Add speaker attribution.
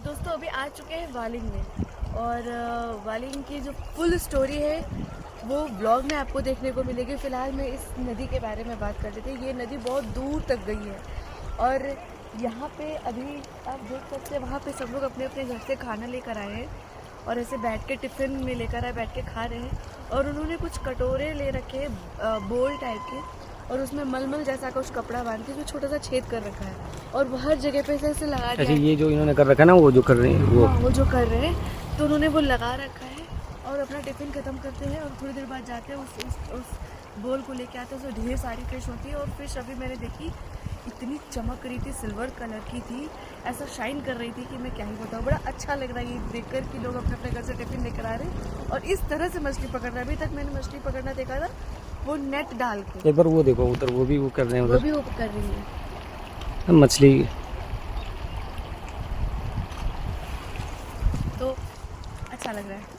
Speaker 1: दोस्तों अभी आ चुके हैं वालिंग में और वालिंग की जो फुल स्टोरी है वो ब्लॉग में आपको देखने को मिलेगी। फ़िलहाल मैं इस नदी के बारे में बात कर रही थी। ये नदी बहुत दूर तक गई है और यहाँ पे अभी आप देख सकते हैं वहाँ पे सब लोग अपने अपने घर से खाना लेकर आए हैं और ऐसे बैठ के टिफ़िन में लेकर आए, बैठ के खा रहे हैं। और उन्होंने कुछ कटोरे ले रखे हैं बोल टाइप के और उसमें मलमल जैसा कुछ कपड़ा बांध के जो छोटा सा छेद कर रखा है और वो हर जगह पे ऐसे लगा दिया।
Speaker 2: अच्छा, ये जो इन्होंने कर रखा है ना, वो जो कर रहे हैं वो,
Speaker 1: हाँ, वो जो कर रहे हैं तो उन्होंने वो लगा रखा है और अपना टिफ़िन ख़त्म करते हैं और थोड़ी देर बाद जाते हैं उस बोल को लेके आते हैं। उसमें ढेर सारी फिश होती है और फिश अभी मैंने देखी इतनी चमक रही थी, सिल्वर कलर की थी, ऐसा शाइन कर रही थी कि मैं क्या ही बताऊँ। बड़ा अच्छा लग रहा है ये देखकर कि लोग अपने अपने घर से टिफ़िन लेकर आ रहे हैं और इस तरह से मछली पकड़ रहे हैं। अभी तक मैंने मछली पकड़ना देखा था वो नेट डाल के।
Speaker 2: एक बार वो देखो उधर, वो भी वो कर रहे हैं
Speaker 1: वो
Speaker 2: उधर
Speaker 1: भी वो कर रही है
Speaker 2: मछली।
Speaker 1: तो अच्छा लग रहा है।